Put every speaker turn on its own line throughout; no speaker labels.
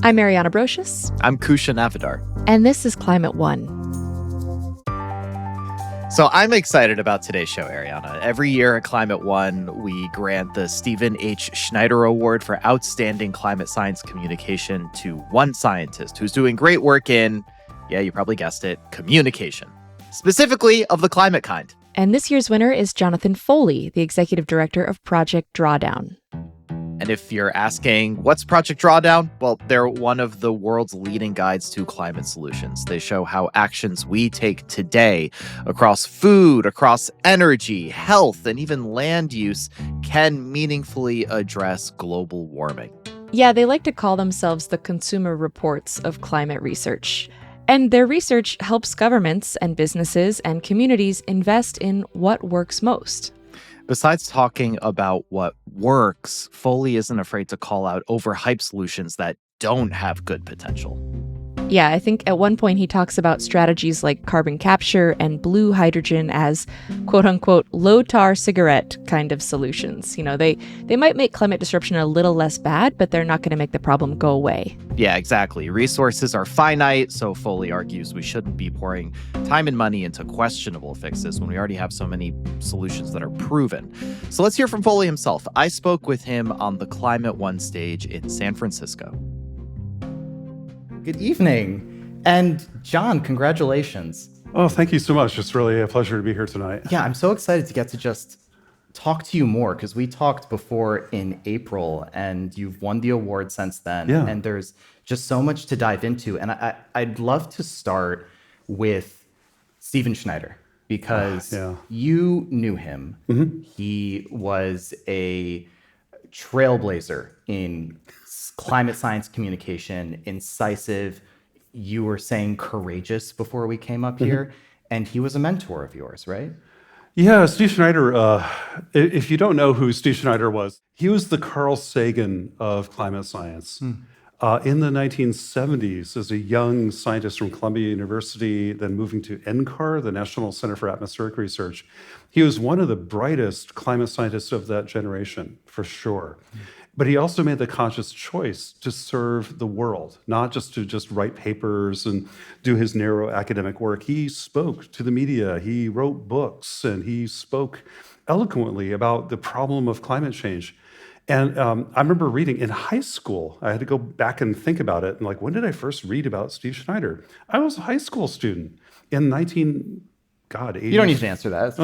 I'm Mariana Brocious.
I'm Kusha Navidar.
And this is Climate One.
So I'm excited about today's show, Ariana. Every year at Climate One, we grant the Stephen H. Schneider Award for outstanding climate science communication to one scientist who's doing great work in, yeah, you probably guessed it, communication, specifically of the climate kind.
And this year's winner is Jonathan Foley, the executive director of Project Drawdown.
And if you're asking, what's Project Drawdown? Well, they're one of the world's leading guides to climate solutions. They show how actions we take today across food, across energy, health, and even land use can meaningfully address global warming.
Yeah, they like to call themselves the consumer reports of climate research. And their research helps governments and businesses and communities invest in what works most.
Besides talking about what works, Foley isn't afraid to call out overhyped solutions that don't have good potential.
Yeah, I think at one point he talks about strategies like carbon capture and blue hydrogen as quote-unquote low-tar cigarette kind of solutions. You know, they might make climate disruption a little less bad, but they're not going to make the problem go away.
Yeah, exactly. Resources are finite, so Foley argues we shouldn't be pouring time and money into questionable fixes when we already have so many solutions that are proven. So let's hear from Foley himself. I spoke with him on the Climate One stage in San Francisco.
Good evening. And John, congratulations.
Oh, thank you so much. It's really a pleasure to be here tonight.
Yeah, I'm so excited to get to just talk to you more because we talked before in April and you've won the award since then.
Yeah.
And there's just so much to dive into. And I'd love to start with Stephen Schneider because you knew him. Mm-hmm. He was a trailblazer in climate science communication, incisive. You were saying courageous before we came up here, and he was a mentor of yours, right?
Yeah, Steve Schneider, if you don't know who Steve Schneider was, he was the Carl Sagan of climate science. In the 1970s, as a young scientist from Columbia University, then moving to NCAR, the National Center for Atmospheric Research, he was one of the brightest climate scientists of that generation, for sure. But he also made the conscious choice to serve the world, not just to write papers and do his narrow academic work. He spoke to the media, he wrote books, and he spoke eloquently about the problem of climate change. And I remember reading in high school, I had to go back and think about it. And like, when did I first read about Steve Schneider? I was a high school student in 80.
You don't need to answer that.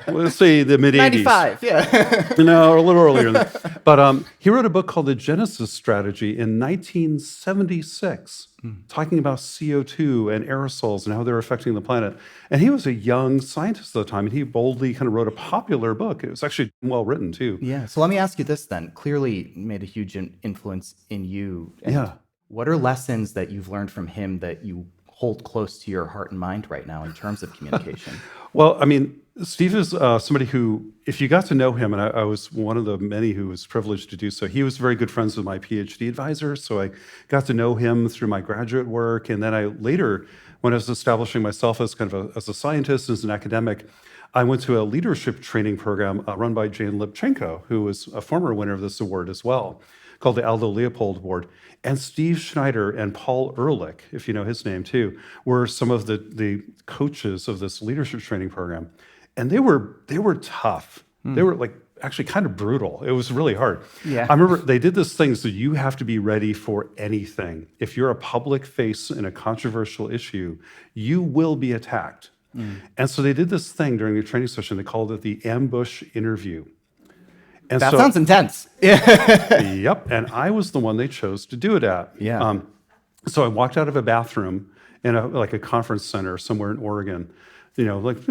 Let's say the mid-'80s.
95, yeah.
No, a little earlier than that. But he wrote a book called The Genesis Strategy in 1976, talking about CO2 and aerosols and how they're affecting the planet. And he was a young scientist at the time, and he boldly kind of wrote a popular book. It was actually well written, too.
Yeah, so let me ask you this then. Clearly made a huge influence in you. And what are lessons that you've learned from him that you hold close to your heart and mind right now in terms of communication?
Well, I mean, Steve is somebody who, if you got to know him, and I was one of the many who was privileged to do so, he was very good friends with my PhD advisor, so I got to know him through my graduate work, and then I later, when I was establishing myself as kind of as a scientist, as an academic, I went to a leadership training program run by Jane Lipchenko, who was a former winner of this award as well, called the Aldo Leopold Award. And Steve Schneider and Paul Ehrlich, if you know his name too, were some of the coaches of this leadership training program. And they were tough. They were like actually kind of brutal. It was really hard.
Yeah.
I remember they did this thing, so you have to be ready for anything. If you're a public face in a controversial issue, you will be attacked. And so they did this thing during the training session. They called it the ambush interview. And
that sounds intense.
Yep. And I was the one they chose to do it at.
Yeah.
So I walked out of a bathroom in a conference center somewhere in Oregon, like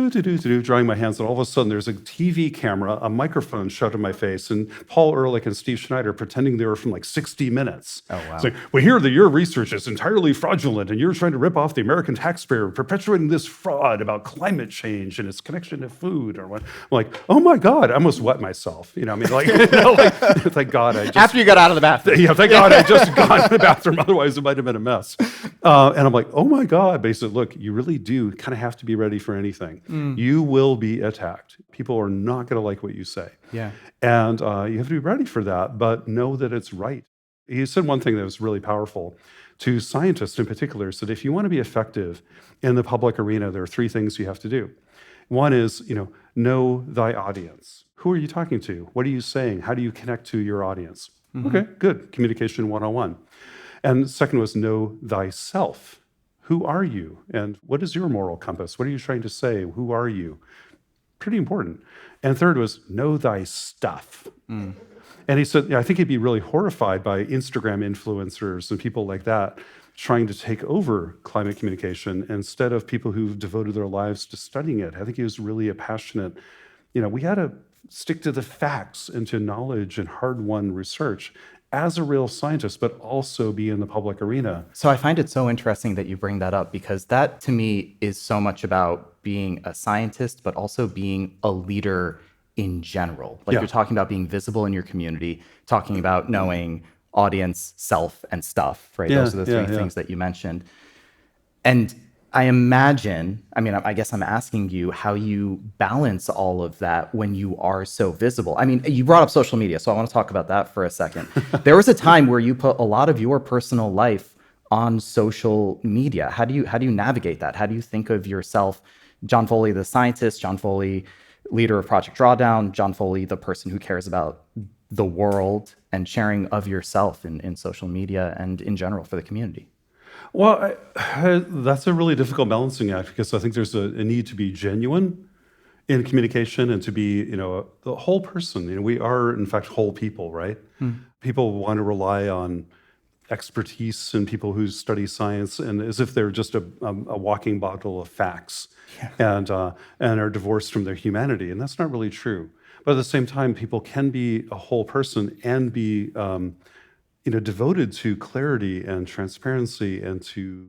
drying my hands, and all of a sudden there's a TV camera, a microphone shoved in my face, and Paul Ehrlich and Steve Schneider pretending they were from like 60 Minutes.
Oh, wow.
It's like, we hear that your research is entirely fraudulent, and you're trying to rip off the American taxpayer, perpetuating this fraud about climate change and its connection to food. Or what? I'm like, oh my God, I almost wet myself. Thank God I just...
After you got out of the bathroom.
Yeah, thank God I just got out of the bathroom, otherwise it might have been a mess. And I'm like, oh my God, basically, look, you really do kind of have to be ready for anything. You will be attacked. People are not going to like what you say.
Yeah.
And you have to be ready for that, but know that it's right. He said one thing that was really powerful to scientists in particular, said if you want to be effective in the public arena, there are three things you have to do. One is, know thy audience. Who are you talking to? What are you saying? How do you connect to your audience? Okay, good. Communication 101. And second was know thyself. Who are you? And what is your moral compass? What are you trying to say? Who are you? Pretty important. And third was know thy stuff. And he said, I think he'd be really horrified by Instagram influencers and people like that trying to take over climate communication instead of people who've devoted their lives to studying it. I think he was really a passionate, we had to stick to the facts and to knowledge and hard-won research as a real scientist, but also be in the public arena.
So I find it so interesting that you bring that up, because that to me is so much about being a scientist, but also being a leader in general. Like you're talking about being visible in your community, talking about knowing audience, self, and stuff, right? Those are the three things that you mentioned. And I imagine, I guess I'm asking you how you balance all of that when you are so visible. You brought up social media, so I want to talk about that for a second. There was a time where you put a lot of your personal life on social media. How do you navigate that? How do you think of yourself, John Foley, the scientist, John Foley, leader of Project Drawdown, John Foley, the person who cares about the world and sharing of yourself in social media and in general for the community?
Well, that's a really difficult balancing act, because I think there's a need to be genuine in communication and to be, the whole person. We are, in fact, whole people, right? People want to rely on expertise and people who study science and as if they're just a walking bottle of facts and are divorced from their humanity. And that's not really true. But at the same time, people can be a whole person and be devoted to clarity and transparency and to,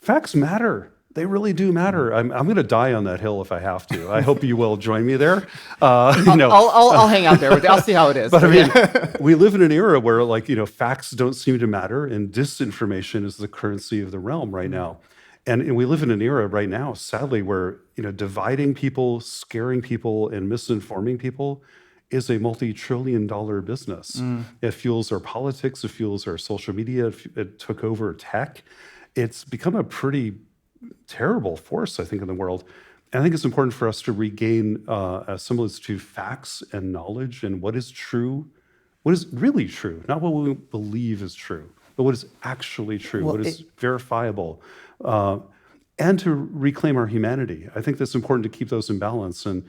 facts matter. They really do matter. I'm going to die on that hill if I have to. I hope you will join me there.
I'll hang out there with you. I'll see how it is.
But we live in an era where facts don't seem to matter, and disinformation is the currency of the realm right now. And we live in an era right now, sadly, where dividing people, scaring people, and misinforming people is a multi-trillion-dollar business. It fuels our politics. It fuels our social media. It took over tech. It's become a pretty terrible force, I think, in the world. And I think it's important for us to regain a semblance to facts and knowledge and what is true, what is really true, not what we believe is true, but what is actually true, what is verifiable, and to reclaim our humanity. I think that's important to keep those in balance. And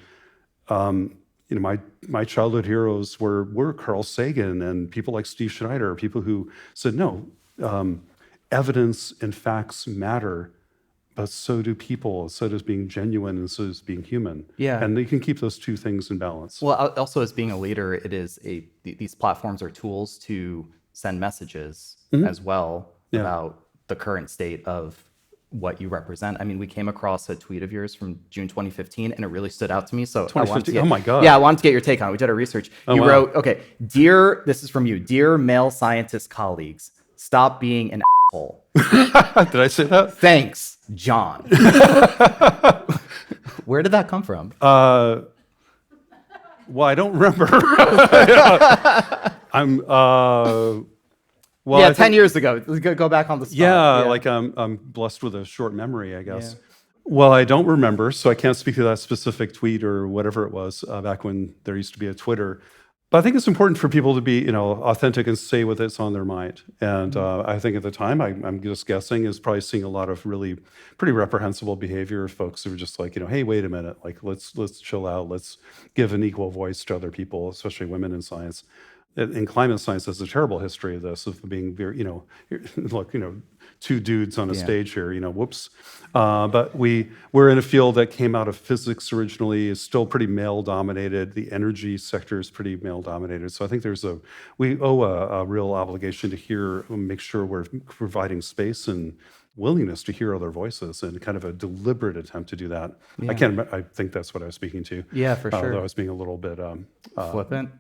my childhood heroes were Carl Sagan and people like Steve Schneider, people who said, no, evidence and facts matter, but so do people, so does being genuine, and so does being human. Yeah. And you can keep those two things in balance.
Well, also as being a leader, it is these platforms are tools to send messages as well about the current state of what you represent. We came across a tweet of yours from June 2015, and it really stood out to me. So
2015, oh my God.
Yeah, I wanted to get your take on it. We did our research. You wrote, okay, this is from you, dear male scientist colleagues, stop being an asshole.
Did I say that?
Thanks, John. Where did that come from?
Well, I don't remember.
Well, 10 years ago. Go back on the spot.
Yeah, I'm blessed with a short memory, I guess. Yeah. Well, I don't remember, so I can't speak to that specific tweet or whatever it was back when there used to be a Twitter. But I think it's important for people to be, authentic and say what's on their mind. And I think at the time, I'm just guessing, is probably seeing a lot of really pretty reprehensible behavior of folks who are just like, hey, wait a minute, let's chill out, let's give an equal voice to other people, especially women in science. In climate science, there's a terrible history of this, of being very, look, two dudes on a stage here, whoops. But we're in a field that came out of physics originally, is still pretty male-dominated. The energy sector is pretty male-dominated. So I think we owe a real obligation to make sure we're providing space and willingness to hear other voices, and kind of a deliberate attempt to do that. Yeah. I think that's what I was speaking to.
Yeah, for sure.
Although I was being a little bit
flippant.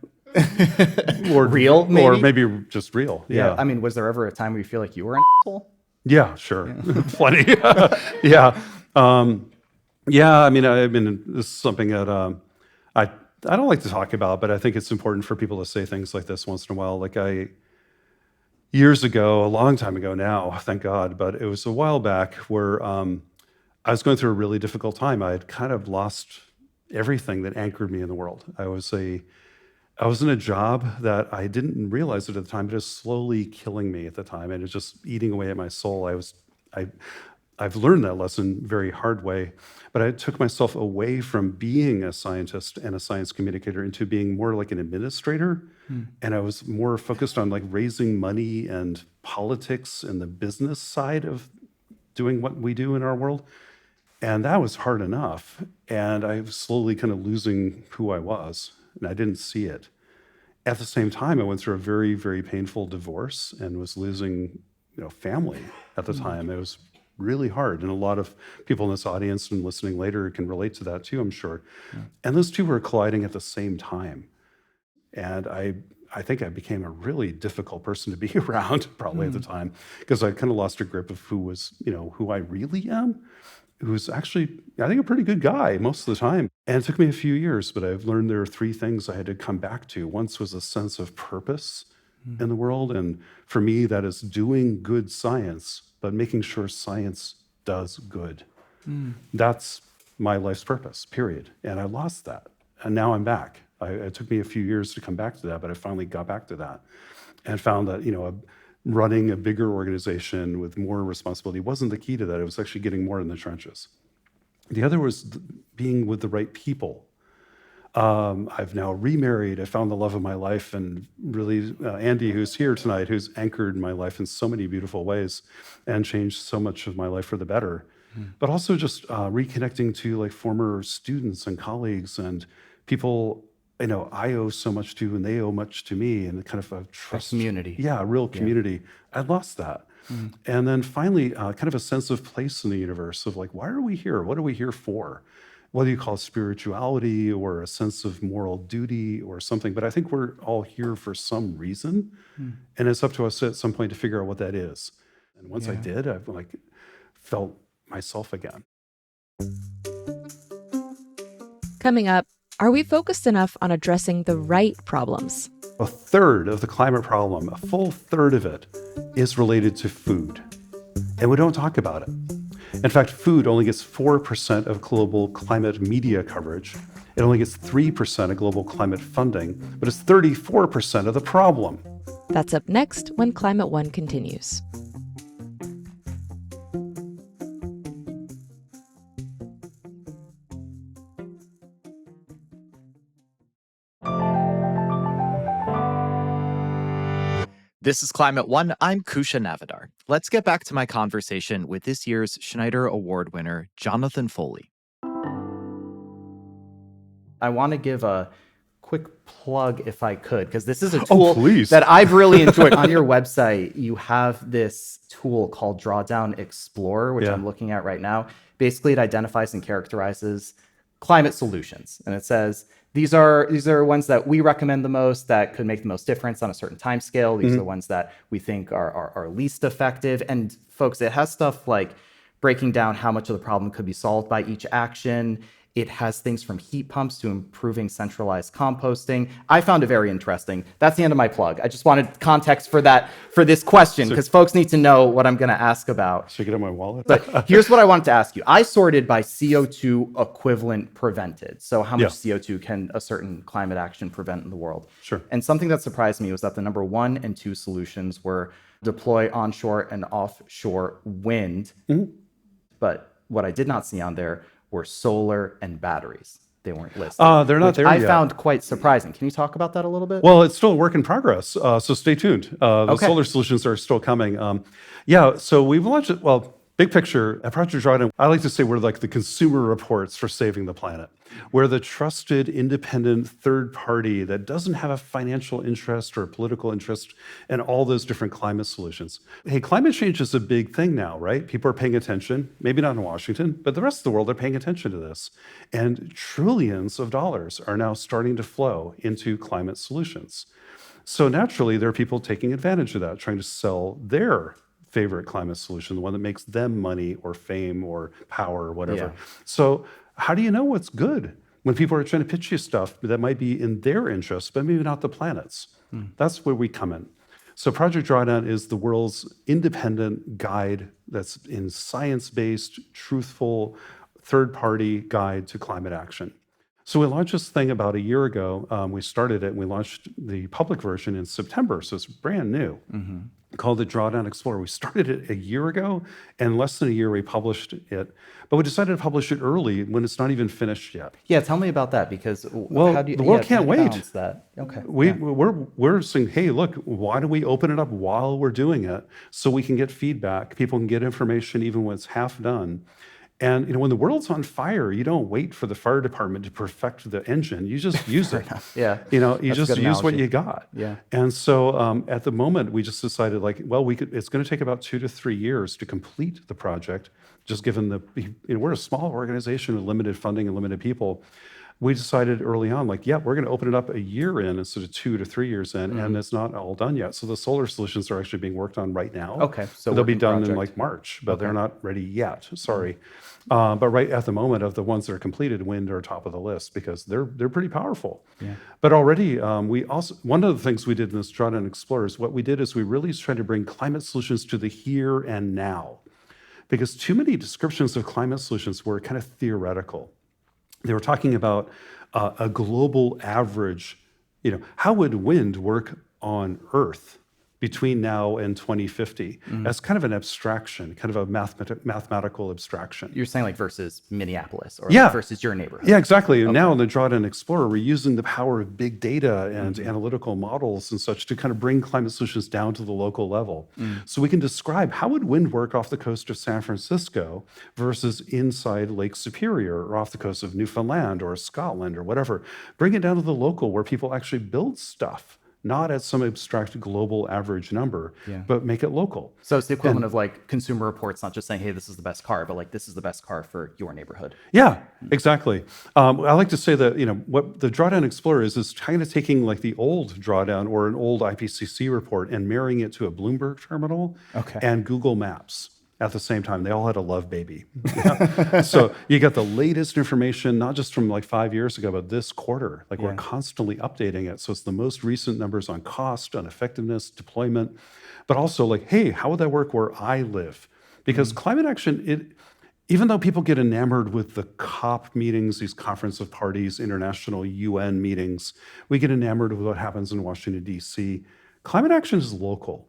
Or
real, maybe?
Or maybe just real. Yeah.
Was there ever a time where you feel like you were an asshole?
Yeah, sure. Yeah. Plenty. Yeah. This is something that I don't like to talk about, but I think it's important for people to say things like this once in a while. years ago, a long time ago now, thank God, but it was a while back where I was going through a really difficult time. I had kind of lost everything that anchored me in the world. I was in a job that I didn't realize it at the time, but it was slowly killing me at the time, and it was just eating away at my soul. I've learned that lesson very hard way, but I took myself away from being a scientist and a science communicator into being more like an administrator. And I was more focused on like raising money and politics and the business side of doing what we do in our world. And that was hard enough. And I was slowly kind of losing who I was, and I didn't see it. At the same time, I went through a very, very painful divorce and was losing, family at the time. It was really hard. And a lot of people in this audience and listening later can relate to that too, I'm sure. Yeah. And those two were colliding at the same time. And I think I became a really difficult person to be around probably at the time, because I kind of lost a grip of who I really am, who's actually, I think, a pretty good guy most of the time. And it took me a few years, but I've learned there are three things I had to come back to. Once was a sense of purpose in the world. And for me, that is doing good science, but making sure science does good. That's my life's purpose, period. And I lost that. And now I'm back. It took me a few years to come back to that, but I finally got back to that and found that, running a bigger organization with more responsibility wasn't the key to that. It was actually getting more in the trenches. The other was being with the right people. I've now remarried. I found the love of my life, and really Andy, who's here tonight, who's anchored my life in so many beautiful ways and changed so much of my life for the better. But also just reconnecting to like former students and colleagues and people I owe so much to, and they owe much to me, and kind of a trust.
Community.
Yeah, a real community. I lost that. And then finally, kind of a sense of place in the universe of like, why are we here? What are we here for? Whether you call it spirituality or a sense of moral duty or something, but I think we're all here for some reason. And it's up to us at some point to figure out what that is. And once I did, I've felt myself again.
Coming up, are we focused enough on addressing the right problems?
A third of the climate problem, a full third of it, is related to food. And we don't talk about it. In fact, food only gets 4% of global climate media coverage. It only gets 3% of global climate funding, but it's 34% of the problem.
That's up next when Climate One continues.
This is Climate One. I'm Kusha Navidar. Let's get back to my conversation with this year's Schneider Award winner, Jonathan Foley.
I want to give a quick plug, if I could, because this is a tool
please.
that I've really enjoyed. On your website, you have this tool called Drawdown Explorer, which I'm looking at right now. Basically, it identifies and characterizes climate solutions. And it says, these are ones that we recommend the most, that could make the most difference on a certain time scale. These are the ones that we think are least effective. And folks, it has stuff like breaking down how much of the problem could be solved by each action. It has things from heat pumps to improving centralized composting. I found it very interesting. That's the end of my plug. I just wanted context for this question, because folks need to know what I'm going to ask about.
Should I get on my wallet?
But here's what I wanted to ask you. I sorted by CO2 equivalent prevented. So how much CO2 can a certain climate action prevent in the world?
Sure.
And something that surprised me was that the number 1 and 2 solutions were deploy onshore and offshore wind. But what I did not see on there were solar and batteries. They weren't listed.
They're not there yet.
I found quite surprising. Can you talk about that a little bit?
Well, it's still a work in progress, so stay tuned. The solar solutions are still coming. So we've launched it. Well, big picture, at Project Drawdown, I like to say we're like the consumer reports for saving the planet. We're the trusted, independent third party that doesn't have a financial interest or a political interest in all those different climate solutions. Hey, climate change is a big thing now, right? People are paying attention, maybe not in Washington, but the rest of the world are paying attention to this. And trillions of dollars are now starting to flow into climate solutions. So naturally, there are people taking advantage of that, trying to sell their favorite climate solution, the one that makes them money or fame or power or whatever. So how do you know what's good when people are trying to pitch you stuff that might be in their interest, but maybe not the planet's? That's where we come in. So Project Drawdown is the world's independent guide that's in science-based, truthful, third-party guide to climate action. So we launched this thing about a year ago. We started it and we launched the public version in September, so it's brand new. Called the Drawdown Explorer. We started it a year ago, and in less than a year we published it. But we decided to publish it early when it's not even finished yet.
Yeah, tell me about that, because
Well, the world can't wait.
balance that? Okay.
We're saying, hey, look, why don't we open it up while we're doing it so we can get feedback, people can get information even when it's half done. And when the world's on fire, you don't wait for the fire department to perfect the engine. You just use it.
Yeah.
You
That's
just
a good
use what
analogy.
you got.
Yeah.
And so at the moment, we just decided it's going to take about 2 to 3 years to complete the project, just given we're a small organization with limited funding and limited people. We decided early on, we're going to open it up a year in instead of 2 to 3 years in, and it's not all done yet. So the solar solutions are actually being worked on right now.
Okay, so
they'll be
working
done
project.
in March, but they're not ready yet. Sorry, but right at the moment, of the ones that are completed, wind are top of the list because they're pretty powerful.
Yeah.
But already, one of the things we did in this Drawdown Explorer is what we did is we really tried to bring climate solutions to the here and now, because too many descriptions of climate solutions were kind of theoretical. They were talking about a global average, how would wind work on Earth between now and 2050? That's kind of an abstraction, kind of a mathematical abstraction.
You're saying versus Minneapolis or
Yeah.
versus your neighborhood.
Yeah, exactly. And now in the Drawdown Explorer, we're using the power of big data and analytical models and such to kind of bring climate solutions down to the local level. So we can describe how would wind work off the coast of San Francisco versus inside Lake Superior or off the coast of Newfoundland or Scotland or whatever. Bring it down to the local where people actually build stuff, not at some abstract global average number, but make it local.
So it's the equivalent of Consumer Reports, not just saying, hey, this is the best car, but this is the best car for your neighborhood.
Yeah, exactly. I like to say that, what the Drawdown Explorer is kind of taking the old Drawdown or an old IPCC report and marrying it to a Bloomberg terminal and Google Maps at the same time. They all had a love baby. So you got the latest information, not just from 5 years ago, but this quarter. We're constantly updating it. So it's the most recent numbers on cost, on effectiveness, deployment, but also hey, how would that work where I live? Because climate action, even though people get enamored with the COP meetings, these conference of parties, international UN meetings, we get enamored with what happens in Washington, D.C. Climate action is local.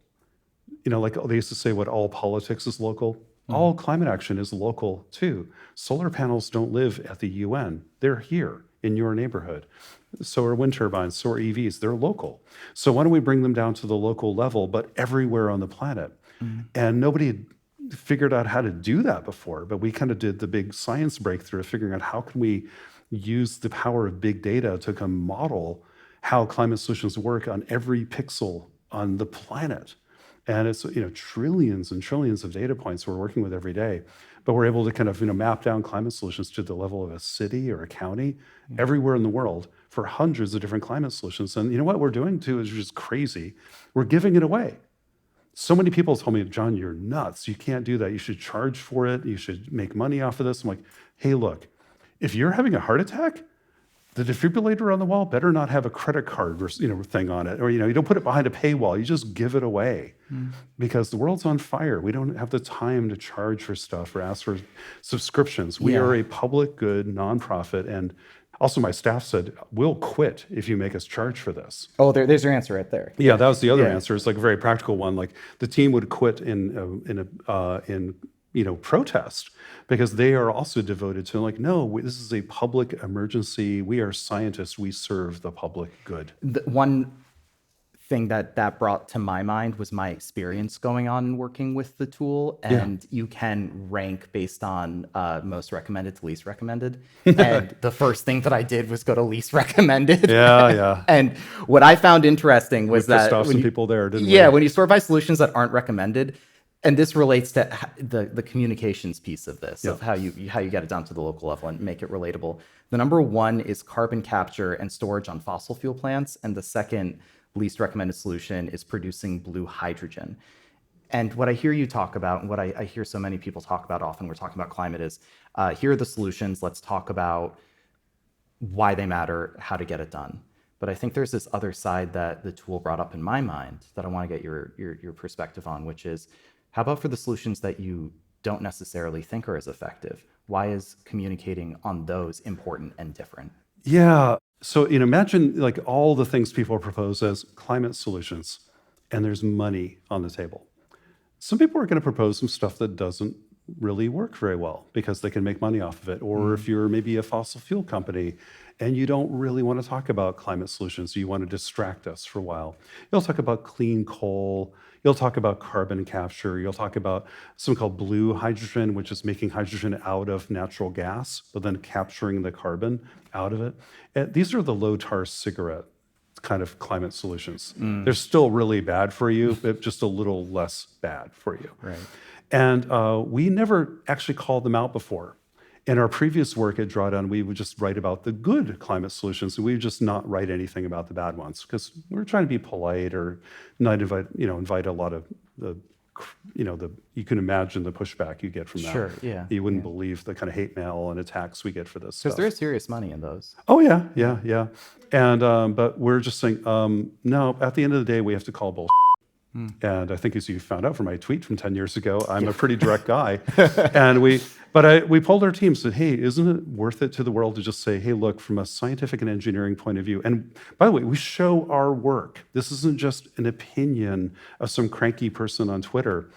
They used to say what all politics is local. All climate action is local too. Solar panels don't live at the UN. They're here in your neighborhood. So are wind turbines, so are EVs. They're local. So why don't we bring them down to the local level, but everywhere on the planet? And nobody had figured out how to do that before, but we kind of did the big science breakthrough of figuring out how can we use the power of big data to come model how climate solutions work on every pixel on the planet. And it's trillions and trillions of data points we're working with every day, but we're able to kind of map down climate solutions to the level of a city or a county everywhere in the world for hundreds of different climate solutions. And what we're doing too is just crazy. We're giving it away. So many people told me, John, you're nuts. You can't do that. You should charge for it. You should make money off of this. I'm like, hey, look, if you're having a heart attack, the defibrillator on the wall better not have a credit card thing on it, or you don't put it behind a paywall. You just give it away because the world's on fire. We don't have the time to charge for stuff or ask for subscriptions. We are a public good nonprofit, and also my staff said we'll quit if you make us charge for this.
Oh, there's your answer right there.
Yeah, that was the other answer. It's a very practical one. The team would quit in protest because they are also devoted to no, this is a public emergency. We are scientists. We serve the public good.
The one thing that brought to my mind was my experience going on and working with the tool, and you can rank based on most recommended to least recommended. And the first thing that I did was go to least recommended.
Yeah.
And what I found interesting was
pissed
that
off some people there, didn't we?
Yeah, when you sort by solutions that aren't recommended. And this relates to the communications piece of this, of how you get it down to the local level and make it relatable. The number one is carbon capture and storage on fossil fuel plants, and the second least recommended solution is producing blue hydrogen. And what I hear you talk about, and what I hear so many people talk about often, we're talking about climate, is here are the solutions. Let's talk about why they matter, how to get it done. But I think there's this other side that the tool brought up in my mind that I want to get your perspective on, which is, how about for the solutions that you don't necessarily think are as effective? Why is communicating on those important and different?
Yeah. So, imagine like all the things people propose as climate solutions, and there's money on the table. Some people are going to propose some stuff that doesn't really work very well because they can make money off of it. Or if you're maybe a fossil fuel company and you don't really want to talk about climate solutions, you want to distract us for a while, you'll talk about clean coal, you'll talk about carbon capture, you'll talk about something called blue hydrogen, which is making hydrogen out of natural gas, but then capturing the carbon out of it. And these are the low tar cigarette kind of climate solutions. They're still really bad for you, but just a little less bad for you.
Right.
And we never actually called them out before. In our previous work at Drawdown, we would just write about the good climate solutions, and we would just not write anything about the bad ones because we're trying to be polite or not invite a lot of you can imagine the pushback you get from that.
Sure, yeah.
You wouldn't believe the kind of hate mail and attacks we get for this stuff.
Because there is serious money in those.
Oh yeah. And but we're just saying, no, at the end of the day, we have to call bullshit. And I think, as you found out from my tweet from 10 years ago, I'm a pretty direct guy. And we polled our team, said, hey, isn't it worth it to the world to just say, hey, look, from a scientific and engineering point of view, and by the way, we show our work. This isn't just an opinion of some cranky person on Twitter.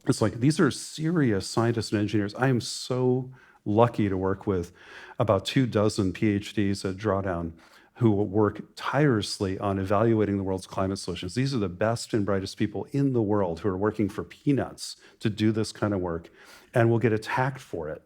It's like, these are serious scientists and engineers. I am so lucky to work with about 24 PhDs at Drawdown who work tirelessly on evaluating the world's climate solutions. These are the best and brightest people in the world who are working for peanuts to do this kind of work, and will get attacked for it.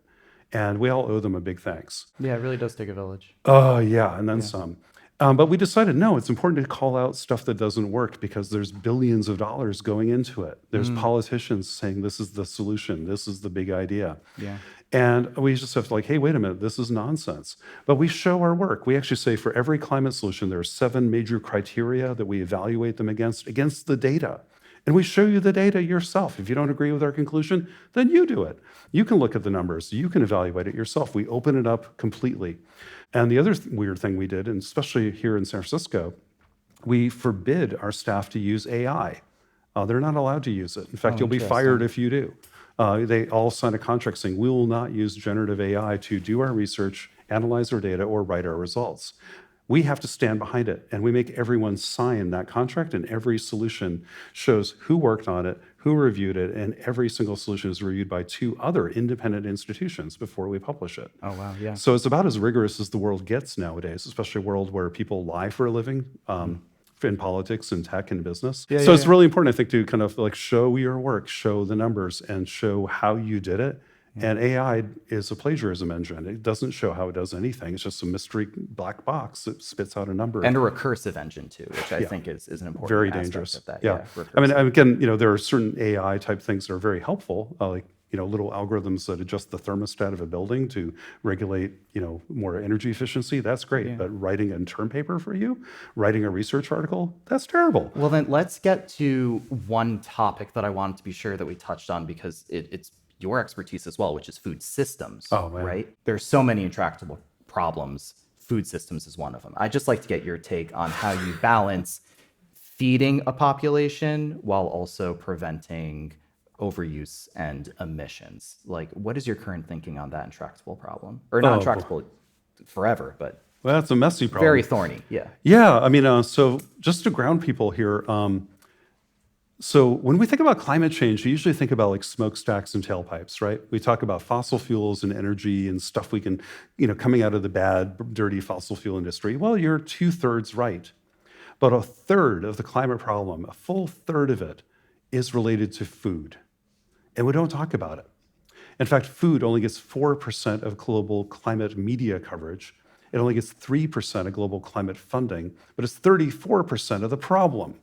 And we all owe them a big thanks.
Yeah, it really does take a village.
Oh, yeah, and then some. But we decided, no, it's important to call out stuff that doesn't work because there's billions of dollars going into it. There's politicians saying this is the solution, this is the big idea.
Yeah.
And we just have to hey, wait a minute, this is nonsense. But we show our work. We actually say for every climate solution, there are 7 major criteria that we evaluate them against the data. And we show you the data yourself. If you don't agree with our conclusion, then you do it. You can look at the numbers. You can evaluate it yourself. We open it up completely. And the other weird thing we did, and especially here in San Francisco, we forbid our staff to use AI. They're not allowed to use it. In fact, you'll be fired if you do. They all sign a contract saying, we will not use generative AI to do our research, analyze our data, or write our results. We have to stand behind it, and we make everyone sign that contract, and every solution shows who worked on it, who reviewed it, and every single solution is reviewed by 2 other independent institutions before we publish it.
Oh, wow, yeah.
So it's about as rigorous as the world gets nowadays, especially a world where people lie for a living. In politics and tech and business. So it's really important, I think, to kind of show your work, show the numbers, and show how you did it. And AI is a plagiarism engine. It doesn't show how it does anything. It's just a mystery black box that spits out a number.
And a recursive engine too, which I think is an important
very
aspect
dangerous
of that.
Yeah. I mean, again, there are certain AI type things that are very helpful, little algorithms that adjust the thermostat of a building to regulate, more energy efficiency. That's great. Yeah. But writing a term paper for you, writing a research article, that's terrible.
Well, then let's get to one topic that I wanted to be sure that we touched on because it's your expertise as well, which is food systems.
Oh, man.
Right? There's so many intractable problems. Food systems is one of them. I'd just like to get your take on how you balance feeding a population while also preventing overuse and emissions. What is your current thinking on that intractable problem? Or not intractable forever, but
well, that's a messy problem.
Very thorny, yeah.
Yeah, I mean, so just to ground people here, so when we think about climate change, we usually think about smokestacks and tailpipes, right? We talk about fossil fuels and energy and stuff we can, coming out of the bad, dirty fossil fuel industry. Well, you're 2/3 right. But a third of the climate problem, a full third of it, is related to food. And we don't talk about it. In fact, food only gets 4% of global climate media coverage. It only gets 3% of global climate funding, but it's 34% of the problem.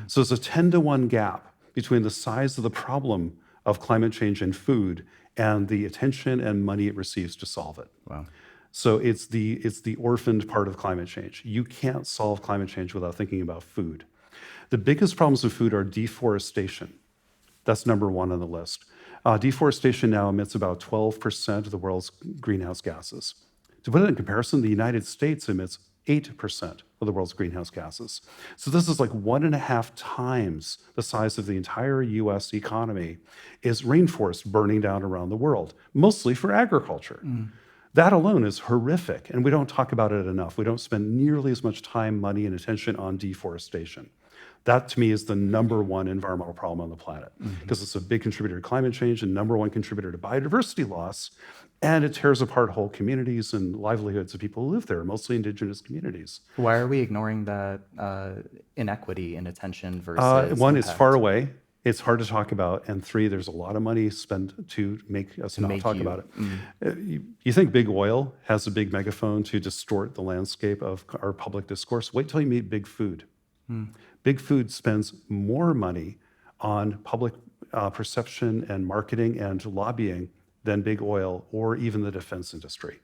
So there's a 10-to-1 gap between the size of the problem of climate change and food and the attention and money it receives to solve it.
Wow.
So it's the orphaned part of climate change. You can't solve climate change without thinking about food. The biggest problems with food are deforestation. That's number 1 on the list. Deforestation now emits about 12% of the world's greenhouse gases. To put it in comparison, the United States emits 8% of the world's greenhouse gases. So this is like 1.5 times the size of the entire US economy is rainforest burning down around the world, mostly for agriculture. That alone is horrific, and we don't talk about it enough. We don't spend nearly as much time, money, and attention on deforestation. That, to me, is the number one environmental problem on the planet, because it's a big contributor to climate change and number one contributor to biodiversity loss, and it tears apart whole communities and livelihoods of people who live there, mostly indigenous communities.
Why are we ignoring that inequity in attention versus
one, it's
impact?
far away. It's hard to talk about. And 3, there's a lot of money spent to make us not talk about it. You think big oil has a big megaphone to distort the landscape of our public discourse? Wait till you meet big food. Big food spends more money on public perception and marketing and lobbying than big oil or even the defense industry.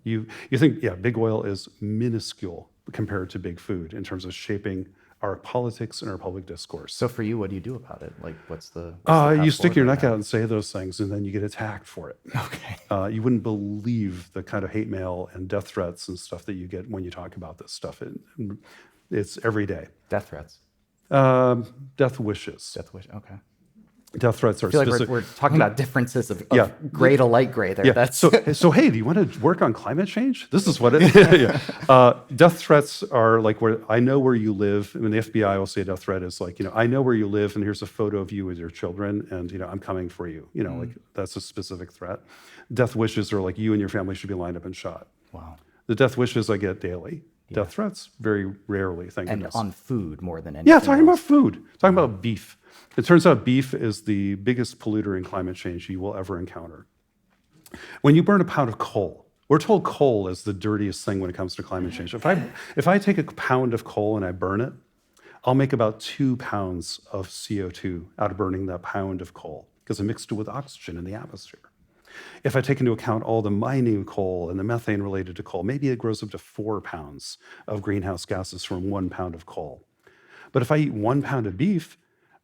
You think, yeah, big oil is minuscule compared to big food in terms of shaping our politics and our public discourse.
So for you, what do you do about it? Like, what's the
you stick your neck out and say those things, and then you get attacked for it.
Okay.
You wouldn't believe the kind of hate mail and death threats and stuff that you get when you talk about this stuff. It's every day.
Death threats.
Death wishes.
Death wish. Okay.
Death threats are
I feel like
specific.
we're talking about differences of
Yeah.
gray to light gray there.
Yeah.
That's
So hey, do you want to work on climate change? This is what it is. Yeah. Death threats are like where I know where you live. I mean, the FBI will say a death threat is like, I know where you live, and here's a photo of you with your children, and I'm coming for you. Like that's a specific threat. Death wishes are like you and your family should be lined up and shot.
wow.
The death wishes I get daily. Death threats very rarely. Thank
And
goodness.
on food more than anything.
Yeah, talking about
else.
food, talking about beef. It turns out beef is the biggest polluter in climate change you will ever encounter. When you burn a pound of coal, we're told coal is the dirtiest thing when it comes to climate change. If I take a pound of coal and I burn it, I'll make about 2 pounds of CO2 out of burning that pound of coal because I mixed it with oxygen in the atmosphere. If I take into account all the mining coal and the methane related to coal, maybe it grows up to 4 pounds of greenhouse gases from 1 pound of coal. But if I eat 1 pound of beef,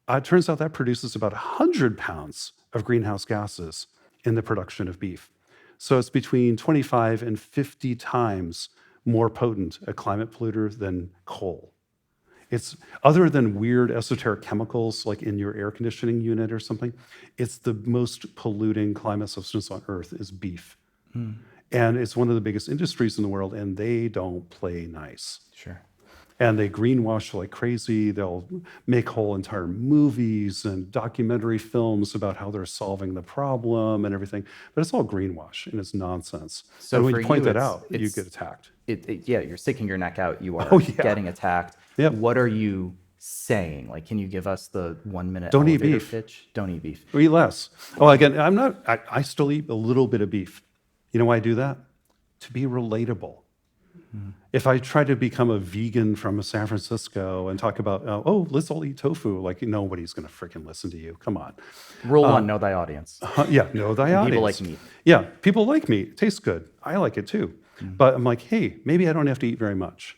it turns out that produces about 100 pounds of greenhouse gases in the production of beef. So it's between 25 and 50 times more potent a climate polluter than coal. It's other than weird esoteric chemicals like in your air conditioning unit or something, it's the most polluting climate substance on Earth is beef. And it's one of the biggest industries in the world, and they don't play nice.
Sure.
And they greenwash like crazy. They'll make whole entire movies and documentary films about how they're solving the problem and everything. But it's all greenwash and it's nonsense.
So
and when
for
you point
you,
that out, you
it's-
get attacked.
Yeah, you're sticking your neck out. You are
Oh, yeah.
getting attacked.
Yep.
What are you saying? Like, can you give us the 1 minute
Don't eat
elevator
beef.
pitch? Don't eat beef.
Or eat less. Oh, again, I still eat a little bit of beef. You know why I do that? To be relatable. If I try to become a vegan from San Francisco and talk about, let's all eat tofu, like nobody's going to freaking listen to you. Come on.
Rule 1, know thy audience.
Yeah, know thy audience.
People like meat.
Yeah, people like meat. It tastes good. I like it too. But I'm like, hey, maybe I don't have to eat very much.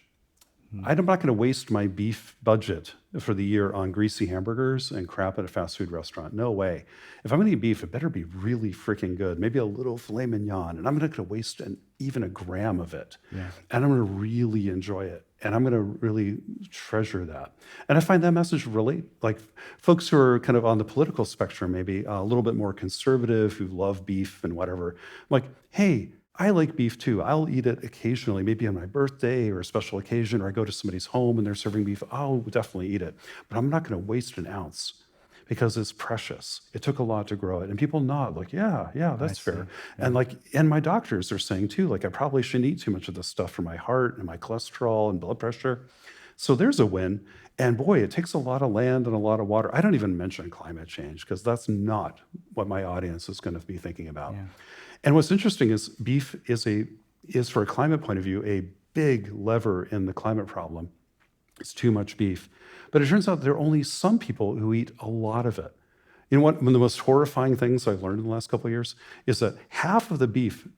I'm not going to waste my beef budget for the year on greasy hamburgers and crap at a fast food restaurant. No way. If I'm going to eat beef, it better be really freaking good. Maybe a little filet mignon, and I'm not going to waste even a gram of it. Yeah. And I'm going to really enjoy it. And I'm going to really treasure that. And I find that message relate, like folks who are kind of on the political spectrum, maybe a little bit more conservative, who love beef and whatever. I'm like, hey, I like beef too. I'll eat it occasionally, maybe on my birthday or a special occasion, or I go to somebody's home and they're serving beef. I'll definitely eat it. But I'm not going to waste an ounce because it's precious. It took a lot to grow it. And people nod like, yeah, that's fair. Yeah. And my doctors are saying too, like I probably shouldn't eat too much of this stuff for my heart and my cholesterol and blood pressure. So there's a win. And boy, it takes a lot of land and a lot of water. I don't even mention climate change because that's not what my audience is going to be thinking about. Yeah. And what's interesting is beef is for a climate point of view, a big lever in the climate problem. It's too much beef. But it turns out there are only some people who eat a lot of it. You know what? One of the most horrifying things I've learned in the last couple of years is that half of the beef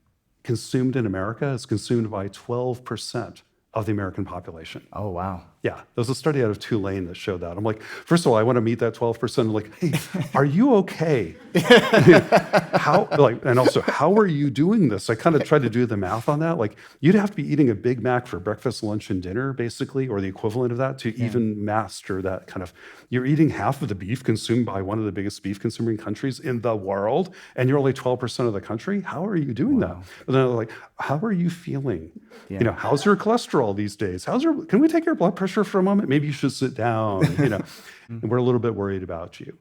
consumed in America is consumed by 12% of the American population.
Oh, wow.
Yeah, there was a study out of Tulane that showed that. I'm like, first of all, I want to meet that 12%. I'm like, hey, are you okay? And also, how are you doing this? I kind of tried to do the math on that. Like, you'd have to be eating a Big Mac for breakfast, lunch, and dinner, basically, or the equivalent of that to even master that kind of. You're eating half of the beef consumed by one of the biggest beef consuming countries in the world, and you're only 12% of the country. How are you doing that? But then I'm like, how are you feeling?
Yeah.
How's your cholesterol these days? Can we take your blood pressure for a moment? Maybe you should sit down. And we're a little bit worried about you.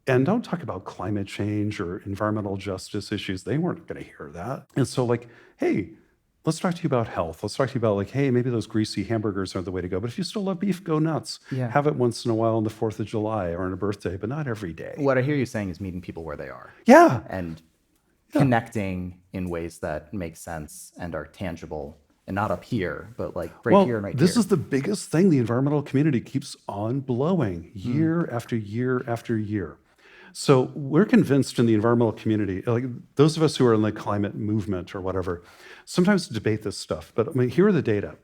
And don't talk about climate change or environmental justice issues. They weren't going to hear that. And so hey, let's talk to you about health. Let's talk to you about hey, maybe those greasy hamburgers aren't the way to go. But if you still love beef, go nuts.
Yeah.
Have it once in a while on the 4th of July or on a birthday, but not every day.
What I hear you saying is meeting people where they are.
Yeah.
And connecting in ways that make sense and are tangible. And not up here, but here and right here.
This is the biggest thing the environmental community keeps on blowing year after year after year. So we're convinced in the environmental community, those of us who are in the climate movement or whatever, sometimes debate this stuff. But here are the data.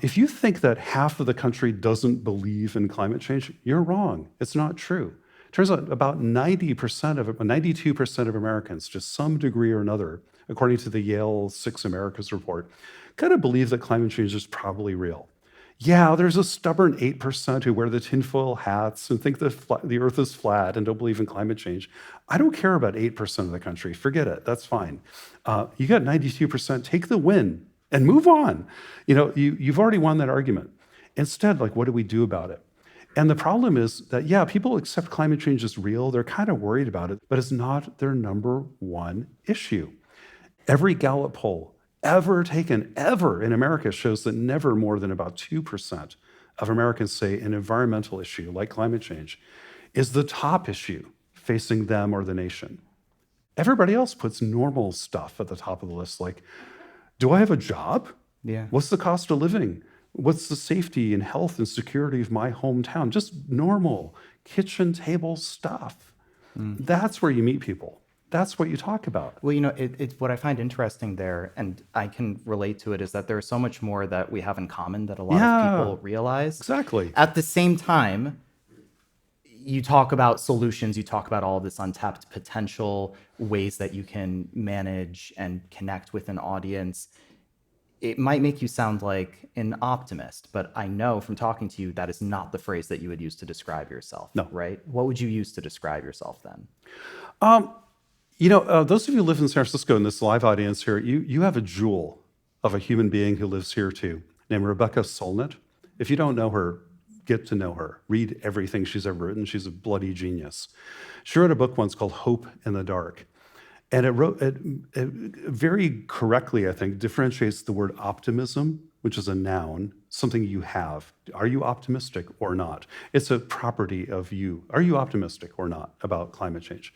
If you think that half of the country doesn't believe in climate change, you're wrong. It's not true. Turns out about 92% of Americans, to some degree or another, according to the Yale 6 Americas report, kind of believe that climate change is probably real. Yeah, there's a stubborn 8% who wear the tinfoil hats and think the earth is flat and don't believe in climate change. I don't care about 8% of the country. Forget it. That's fine. You got 92%. Take the win and move on. You've already won that argument. Instead, what do we do about it? And the problem is that, people accept climate change as real. They're kind of worried about it, but it's not their number one issue. Every Gallup poll ever taken in America shows that never more than about 2% of Americans say an environmental issue like climate change is the top issue facing them or the nation. Everybody else puts normal stuff at the top of the list, like, do I have a job?
Yeah.
What's the cost of living? What's the safety and health and security of my hometown? Just normal kitchen table stuff. That's where you meet people. That's what you talk about.
Well, what I find interesting there, and I can relate to it, is that there's so much more that we have in common that a lot of people realize.
Exactly.
At the same time, you talk about solutions, you talk about all this untapped potential, ways that you can manage and connect with an audience. It might make you sound like an optimist, but I know from talking to you that is not the phrase that you would use to describe yourself.
No.
Right? What would you use to describe yourself then?
Those of you who live in San Francisco in this live audience here, you have a jewel of a human being who lives here too, named Rebecca Solnit. If you don't know her, get to know her. Read everything she's ever written. She's a bloody genius. She wrote a book once called Hope in the Dark. And it very correctly, I think, differentiates the word optimism, which is a noun, something you have. Are you optimistic or not? It's a property of you. Are you optimistic or not about climate change?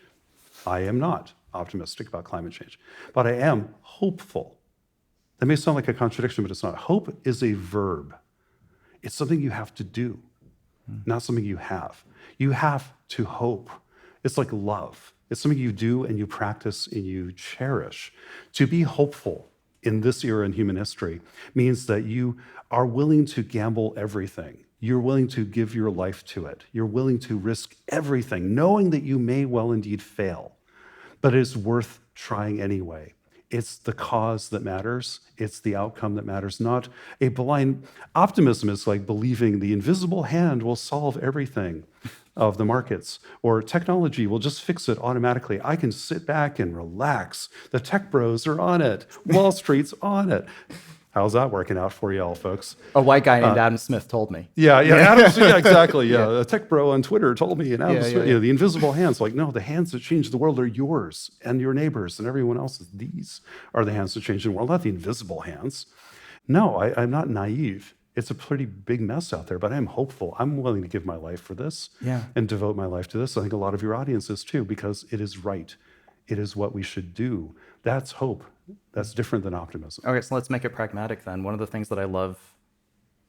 I am not optimistic about climate change, but I am hopeful. That may sound like a contradiction, but it's not. Hope is a verb. It's something you have to do, not something you have. You have to hope. It's like love. It's something you do and you practice and you cherish. To be hopeful in this era in human history means that you are willing to gamble everything. You're willing to give your life to it. You're willing to risk everything, knowing that you may well indeed fail, but it's worth trying anyway. It's the cause that matters. It's the outcome that matters, not a blind optimism. Is like believing the invisible hand will solve everything of the markets, or technology will just fix it automatically. I can sit back and relax. The tech bros are on it. Wall Street's on it. How's that working out for you all, folks?
A white guy named Adam Smith told me.
Yeah, exactly. Yeah, a tech bro on Twitter told me, and Adam Smith, the invisible hands. Like, no, the hands that change the world are yours and your neighbors and everyone else's. These are the hands that change the world, not the invisible hands. No, I'm not naive. It's a pretty big mess out there, but I'm hopeful. I'm willing to give my life for this and devote my life to this. I think a lot of your audience is too, because it is right. It is what we should do. That's hope. That's different than optimism.
Okay, so let's make it pragmatic then. One of the things that I love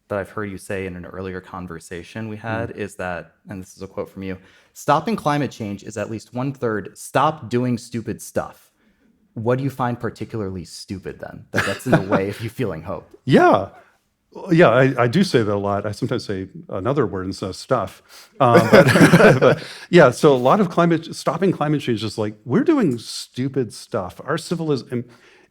that I've heard you say in an earlier conversation we had is that, and this is a quote from you, stopping climate change is at least 1/3 stop doing stupid stuff. What do you find particularly stupid then that gets in the way of you feeling hope?
Yeah. Yeah, I do say that a lot. I sometimes say another word instead of stuff. But yeah, so a lot of stopping climate change is like, we're doing stupid stuff. Our civilization,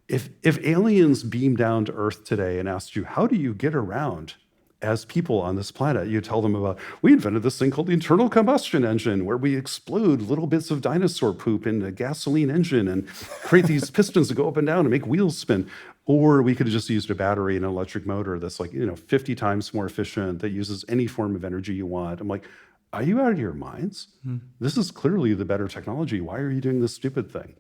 if aliens beamed down to Earth today and asked you, how do you get around as people on this planet? You tell them about, we invented this thing called the internal combustion engine, where we explode little bits of dinosaur poop in a gasoline engine and create these pistons that go up and down and make wheels spin. Or we could have just used a battery and an electric motor that's 50 times more efficient, that uses any form of energy you want. I'm like, are you out of your minds? This is clearly the better technology. Why are you doing this stupid thing?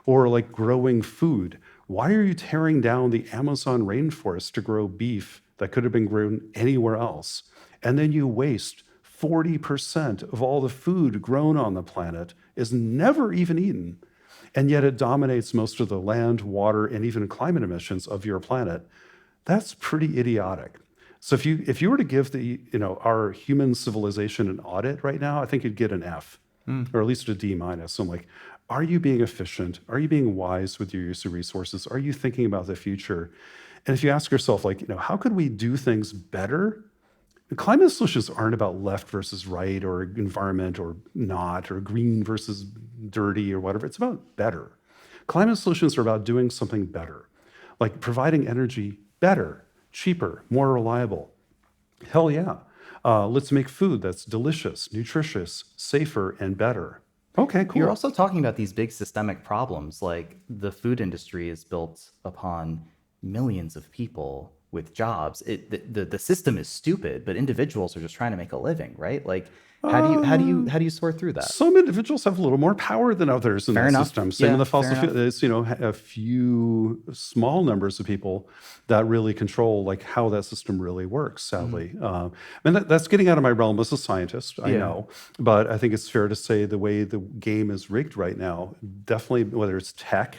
Or like growing food. Why are you tearing down the Amazon rainforest to grow beef that could have been grown anywhere else? And then you waste 40% of all the food grown on the planet is never even eaten. And yet it dominates most of the land, water, and even climate emissions of your planet. That's pretty idiotic. So if you were to give our human civilization an audit right now, I think you'd get an F, or at least a D-. So I'm like, are you being efficient? Are you being wise with your use of resources? Are you thinking about the future? And if you ask yourself, how could we do things better? Climate solutions aren't about left versus right, or environment or not, or green versus dirty, or whatever. It's about better. Climate solutions are about doing something better, like providing energy better, cheaper, more reliable. Hell yeah. Let's make food that's delicious, nutritious, safer, and better. Okay, cool.
You're also talking about these big systemic problems, like the food industry is built upon millions of people with jobs. The system is stupid, but individuals are just trying to make a living, right? Like, how do you sort through that?
Some individuals have a little more power than others in the system. Same in the fossil fuel. It's a few small numbers of people that really control like how that system really works. Sadly, and that's getting out of my realm as a scientist. I know, but I think it's fair to say the way the game is rigged right now, definitely, whether it's tech,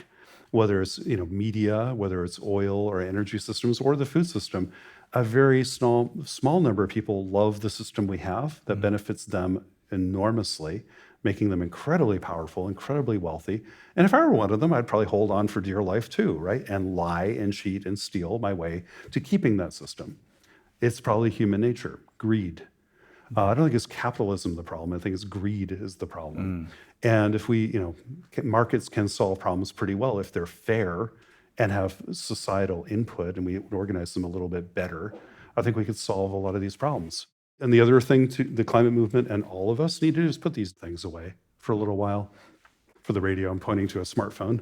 whether it's media, whether it's oil or energy systems or the food system, a very small number of people love the system we have that benefits them enormously, making them incredibly powerful, incredibly wealthy. And if I were one of them, I'd probably hold on for dear life too, right? And lie and cheat and steal my way to keeping that system. It's probably human nature, greed. I don't think it's capitalism the problem. I think it's greed is the problem. And if markets can solve problems pretty well if they're fair and have societal input, and we organize them a little bit better, I think we could solve a lot of these problems. And the other thing the climate movement and all of us need to do is put these things away for a little while. For the radio, I'm pointing to a smartphone.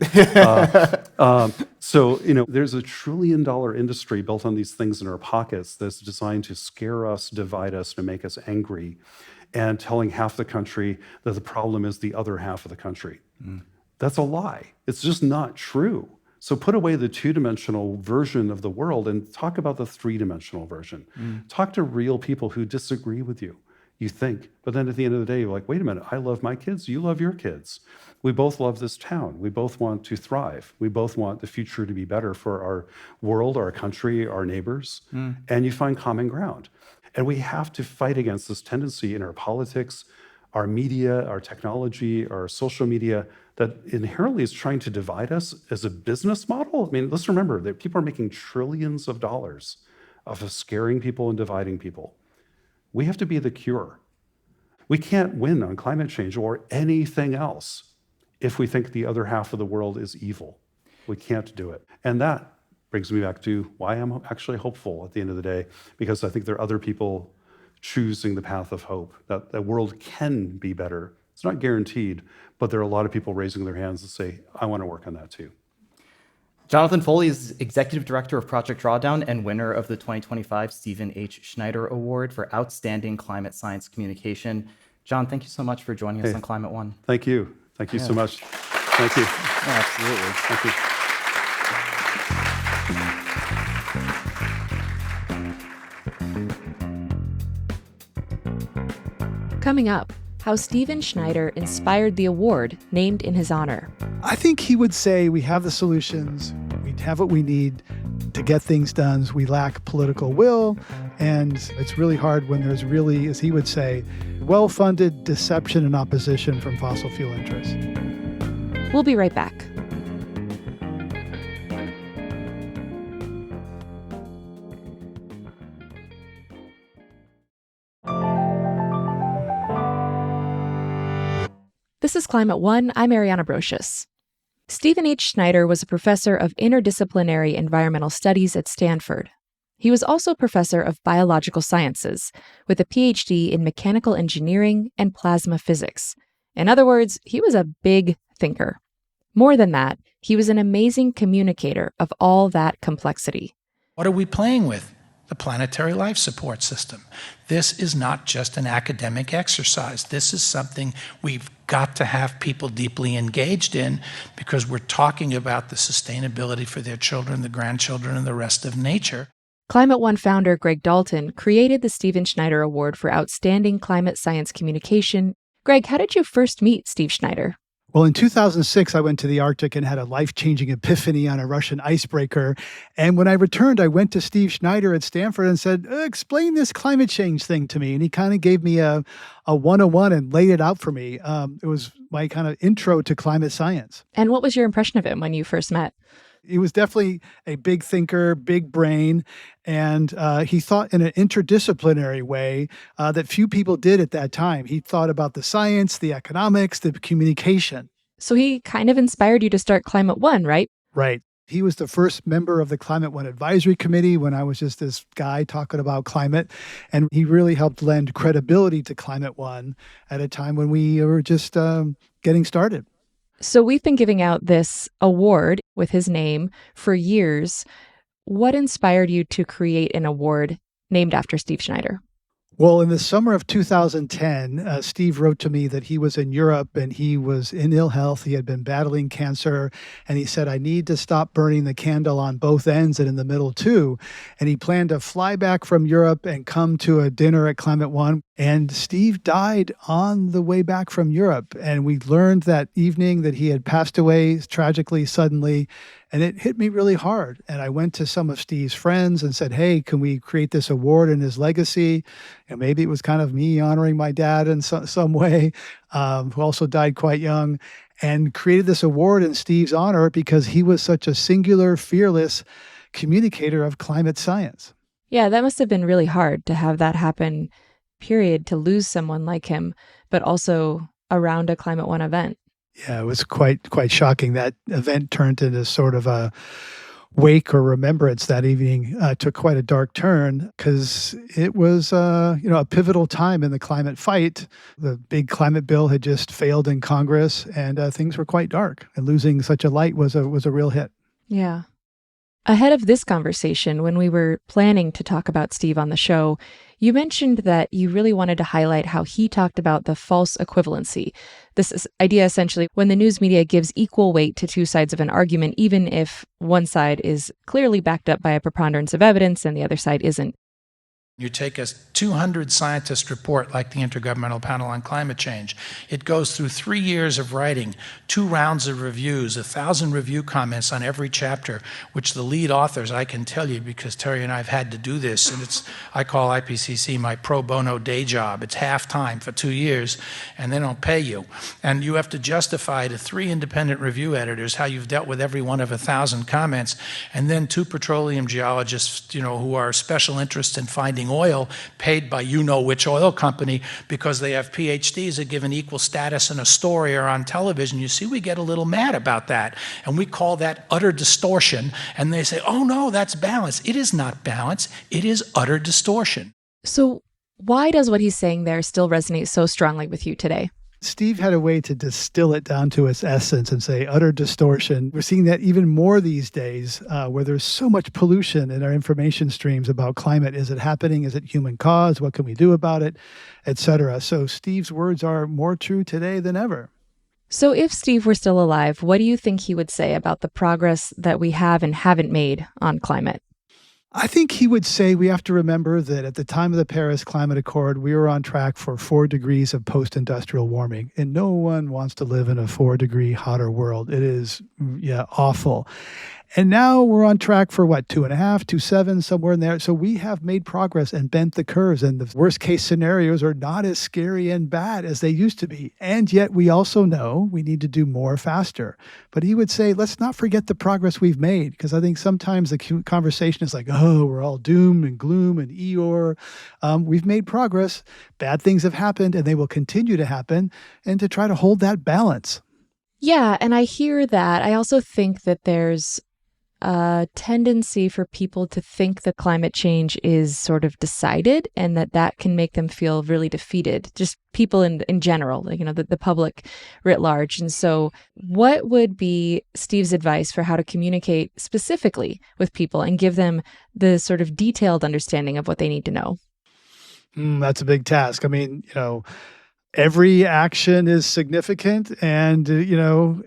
So there's $1 trillion industry built on these things in our pockets that's designed to scare us, divide us, to make us angry, and telling half the country that the problem is the other half of the country. That's a lie. It's just not true. So put away the two-dimensional version of the world and talk about the three-dimensional version. Talk to real people who disagree with you. You think, but then at the end of the day, you're like, wait a minute, I love my kids, you love your kids. We both love this town. We both want to thrive. We both want the future to be better for our world, our country, our neighbors. And you find common ground. And we have to fight against this tendency in our politics, our media, our technology, our social media, that inherently is trying to divide us as a business model. I mean, let's remember that people are making trillions of dollars off of scaring people and dividing people. We have to be the cure. We can't win on climate change or anything else if we think the other half of the world is evil. We can't do it. And that brings me back to why I'm actually hopeful at the end of the day, because I think there are other people choosing the path of hope, that the world can be better. It's not guaranteed, but there are a lot of people raising their hands to say, I want to work on that too.
Jonathan Foley is Executive Director of Project Drawdown and winner of the 2025 Stephen H. Schneider Award for Outstanding Climate Science Communication. John, thank you so much for joining us on Climate One.
Thank you. Thank you so much. Thank you.
Absolutely.
Thank you.
Coming up, how Stephen Schneider inspired the award named in his honor.
I think he would say we have the solutions, we have what we need to get things done. We lack political will, and it's really hard when there's really, as he would say, well-funded deception and opposition from fossil fuel interests.
We'll be right back. This is Climate One. I'm Ariana Brocious. Stephen H. Schneider was a professor of interdisciplinary environmental studies at Stanford. He was also professor of biological sciences, with a PhD in mechanical engineering and plasma physics. In other words, he was a big thinker. More than that, he was an amazing communicator of all that complexity.
What are we playing with? The planetary life support system. This is not just an academic exercise. This is something we've got to have people deeply engaged in because we're talking about the sustainability for their children, the grandchildren, and the rest of nature.
Climate One founder Greg Dalton created the Stephen Schneider Award for Outstanding Climate Science Communication. Greg, how did you first meet Steve Schneider?
Well, in 2006, I went to the Arctic and had a life-changing epiphany on a Russian icebreaker. And when I returned, I went to Steve Schneider at Stanford and said, explain this climate change thing to me. And he kind of gave me a 101 and laid it out for me. It was my kind of intro to climate science.
And what was your impression of him when you first met?
He was definitely a big thinker, big brain, and he thought in an interdisciplinary way that few people did at that time. He thought about the science, the economics, the communication.
So he kind of inspired you to start Climate One, right?
Right. He was the first member of the Climate One Advisory Committee when I was just this guy talking about climate. And he really helped lend credibility to Climate One at a time when we were just getting started.
So we've been giving out this award with his name for years. What inspired you to create an award named after Steve Schneider?
Well, in the summer of 2010, Steve wrote to me that he was in Europe and he was in ill health. He had been battling cancer. And he said, I need to stop burning the candle on both ends and in the middle too. And he planned to fly back from Europe and come to a dinner at Climate One. And Steve died on the way back from Europe. And we learned that evening that he had passed away tragically, suddenly. And it hit me really hard. And I went to some of Steve's friends and said, hey, can we create this award in his legacy? And maybe it was kind of me honoring my dad in some way, who also died quite young, and created this award in Steve's honor because he was such a singular, fearless communicator of climate science.
Yeah, that must have been really hard to have that happen, period, to lose someone like him, but also around a Climate One event.
Yeah, it was quite shocking. That event turned into sort of a wake or remembrance that evening. Took quite a dark turn because it was a pivotal time in the climate fight. The big climate bill had just failed in Congress, and things were quite dark. And losing such a light was a real hit.
Yeah. Ahead of this conversation, when we were planning to talk about Steve on the show, you mentioned that you really wanted to highlight how he talked about the false equivalency. This is idea essentially when the news media gives equal weight to two sides of an argument, even if one side is clearly backed up by a preponderance of evidence and the other side isn't.
You take a 200 scientist report like the Intergovernmental Panel on Climate Change. It goes through 3 years of writing, 2 rounds of reviews, 1,000 review comments on every chapter, which the lead authors, I can tell you because Terry and I have had to do this, and I call IPCC my pro bono day job. It's half-time for 2 years, and they don't pay you. And you have to justify to 3 independent review editors how you've dealt with every one of 1,000 comments, and then 2 petroleum geologists, who are special interests in finding oil, paid by which oil company because they have PhDs that given equal status in a story or on television. You see, we get a little mad about that, and we call that utter distortion, and they say, oh no, that's balance. It is not balance, it is utter distortion.
So why does what he's saying there still resonate so strongly with you today?
Steve had a way to distill it down to its essence and say utter distortion. We're seeing that even more these days where there's so much pollution in our information streams about climate. Is it happening? Is it human caused? What can we do about it? Etc. So Steve's words are more true today than ever.
So if Steve were still alive, what do you think he would say about the progress that we have and haven't made on climate?
I think he would say we have to remember that at the time of the Paris Climate Accord, we were on track for 4 degrees of post-industrial warming. And no one wants to live in a 4-degree hotter world. It is, awful. And now we're on track for what, 2.5, 2.7, somewhere in there. So we have made progress and bent the curves. And the worst case scenarios are not as scary and bad as they used to be. And yet we also know we need to do more faster. But he would say, let's not forget the progress we've made, because I think sometimes the conversation is like, oh, we're all doom and gloom and Eeyore. We've made progress. Bad things have happened and they will continue to happen. And to try to hold that balance.
Yeah, and I hear that. I also think that there's a tendency for people to think that climate change is sort of decided, and that can make them feel really defeated. Just people in general, the public writ large. And so what would be Steve's advice for how to communicate specifically with people and give them the sort of detailed understanding of what they need to know?
That's a big task. I mean, every action is significant and,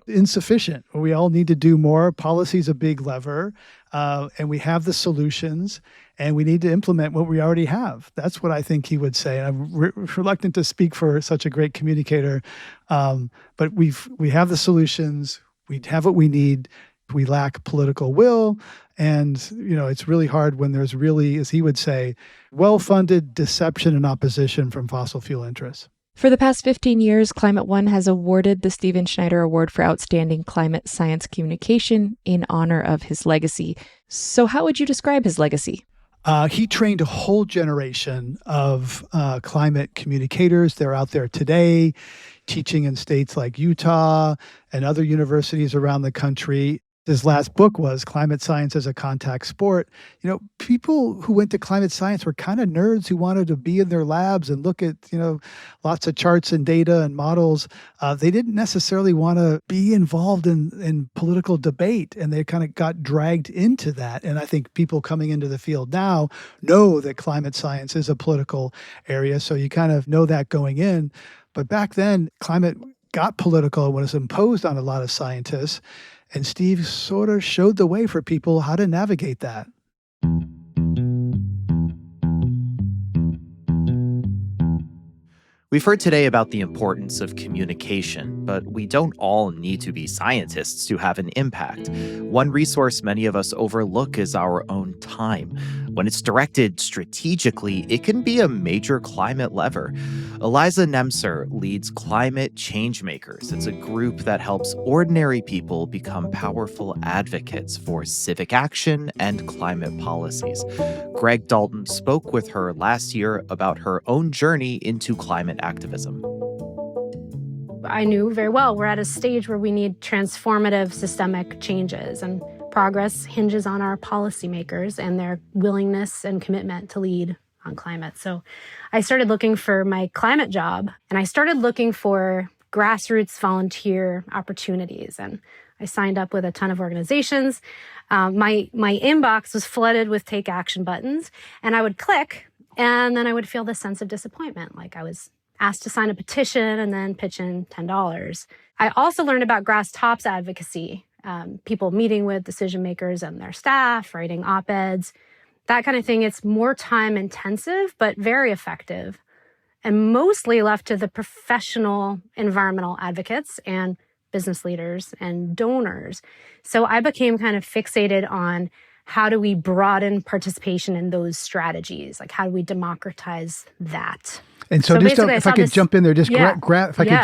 insufficient. We all need to do more. Policy is a big lever, and we have the solutions, and we need to implement what we already have. That's what I think he would say. And I'm reluctant to speak for such a great communicator, but we have the solutions. We have what we need. We lack political will. And, it's really hard when there's really, as he would say, well-funded deception and opposition from fossil fuel interests.
For the past 15 years, Climate One has awarded the Stephen Schneider Award for Outstanding Climate Science Communication in honor of his legacy. So how would you describe his legacy?
He trained a whole generation of climate communicators. They're out there today, teaching in states like Utah and other universities around the country. His last book was Climate Science as a Contact Sport. People who went to climate science were kind of nerds who wanted to be in their labs and look at, lots of charts and data and models. They didn't necessarily want to be involved in political debate, and they kind of got dragged into that. And I think people coming into the field now know that climate science is a political area, so you kind of know that going in. But back then, climate got political and was imposed on a lot of scientists. And Steve sort of showed the way for people how to navigate that.
We've heard today about the importance of communication, but we don't all need to be scientists to have an impact. One resource many of us overlook is our own time. When it's directed strategically, it can be a major climate lever. Eliza Nemser leads Climate Changemakers. It's a group that helps ordinary people become powerful advocates for civic action and climate policies. Greg Dalton spoke with her last year about her own journey into climate activism.
I knew very well we're at a stage where we need transformative systemic changes, and progress hinges on our policymakers and their willingness and commitment to lead on climate. So I started looking for my climate job, and I started looking for grassroots volunteer opportunities. And I signed up with a ton of organizations. My inbox was flooded with take action buttons, and I would click, and then I would feel this sense of disappointment, like I was asked to sign a petition and then pitch in $10. I also learned about grass tops advocacy, people meeting with decision makers and their staff, writing op-eds, that kind of thing. It's more time intensive, but very effective, and mostly left to the professional environmental advocates and business leaders and donors. So I became kind of fixated on how do we broaden participation in those strategies? Like, how do we democratize that?
And so just if I could jump in there,
could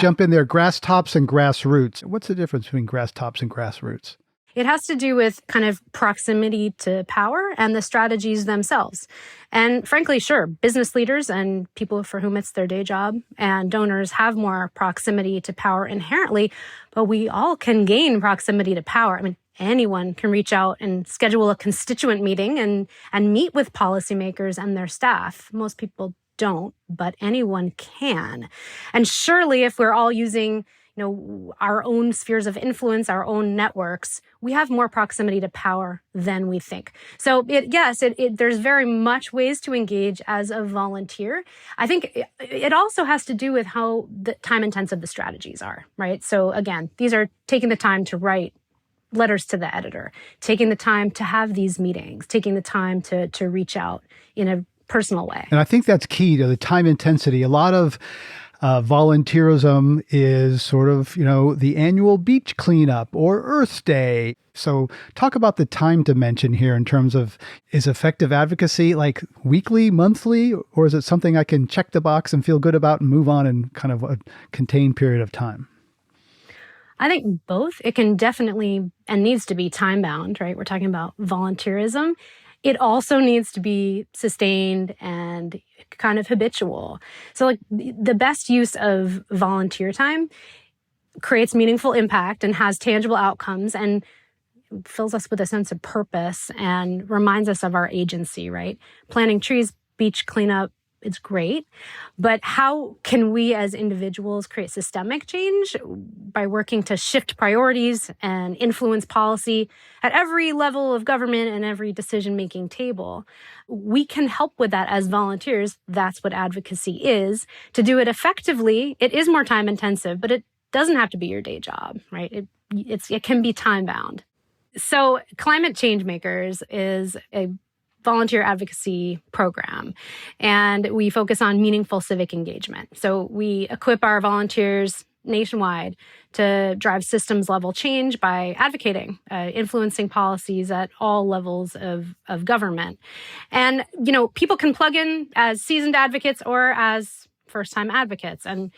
jump in there, grass tops and grassroots. What's the difference between grass tops and grassroots?
It has to do with kind of proximity to power and the strategies themselves. And frankly, sure, business leaders and people for whom it's their day job and donors have more proximity to power inherently, but we all can gain proximity to power. I mean, anyone can reach out and schedule a constituent meeting and meet with policymakers and their staff. Most people don't, but anyone can. And surely if we're all using our own spheres of influence, our own networks, we have more proximity to power than we think. So there's very much ways to engage as a volunteer. I think it also has to do with how the time intensive the strategies are, right? So again, these are taking the time to write letters to the editor, taking the time to have these meetings, taking the time to reach out in a personal way.
And I think that's key to the time intensity. A lot of Volunteerism is sort of, the annual beach cleanup or Earth Day. So talk about the time dimension here in terms of, is effective advocacy like weekly, monthly, or is it something I can check the box and feel good about and move on in kind of a contained period of time?
I think both. It can definitely and needs to be time bound, right? We're talking about volunteerism. It also needs to be sustained and kind of habitual. So like the best use of volunteer time creates meaningful impact and has tangible outcomes and fills us with a sense of purpose and reminds us of our agency, right? Planting trees, beach cleanup, it's great. But how can we as individuals create systemic change? By working to shift priorities and influence policy at every level of government and every decision-making table. We can help with that as volunteers. That's what advocacy is. To do it effectively, it is more time intensive, but it doesn't have to be your day job, right? It can be time-bound. So Climate Change Makers is a volunteer advocacy program, and we focus on meaningful civic engagement. So we equip our volunteers nationwide to drive systems level change by advocating, influencing policies at all levels of government. And, people can plug in as seasoned advocates or as first-time advocates and,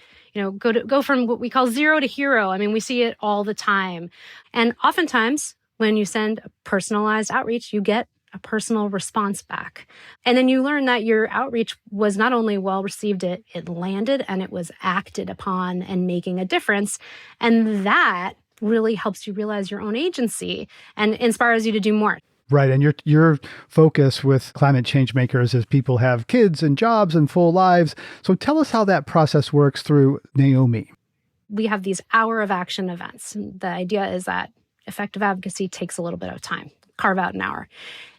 go from what we call zero to hero. I mean, we see it all the time. And oftentimes when you send a personalized outreach, you get a personal response back. And then you learn that your outreach was not only well received, it landed and it was acted upon and making a difference. And that really helps you realize your own agency and inspires you to do more.
Right. And your focus with Climate Change Makers is people have kids and jobs and full lives. So tell us how that process works through Naomi.
We have these hour of action events. The idea is that effective advocacy takes a little bit of time. Carve out an hour.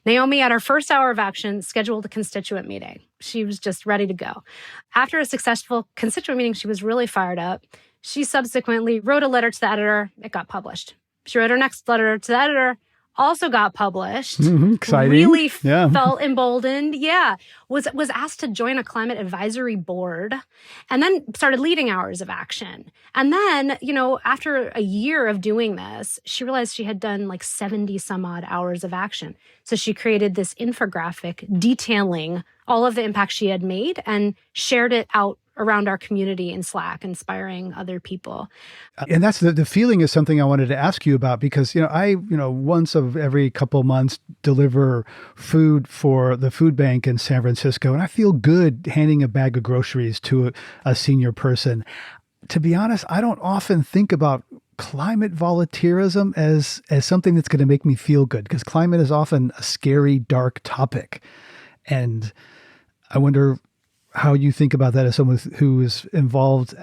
Naomi, at our first hour of action, scheduled a constituent meeting. She was just ready to go. After a successful constituent meeting, she was really fired up. She subsequently wrote a letter to the editor. It got published. She wrote her next letter to the editor. Also got published.
Exciting.
Really felt emboldened. Yeah. Was asked to join a climate advisory board and then started leading hours of action. And then, after a year of doing this, she realized she had done like 70 some odd hours of action. So she created this infographic detailing all of the impact she had made and shared it out around our community in Slack, inspiring other people.
And that's the feeling is something I wanted to ask you about because, I once of every couple months deliver food for the food bank in San Francisco, and I feel good handing a bag of groceries to a senior person. To be honest, I don't often think about climate volunteerism as something that's going to make me feel good because climate is often a scary, dark topic. And I wonder how you think about that as someone who is involved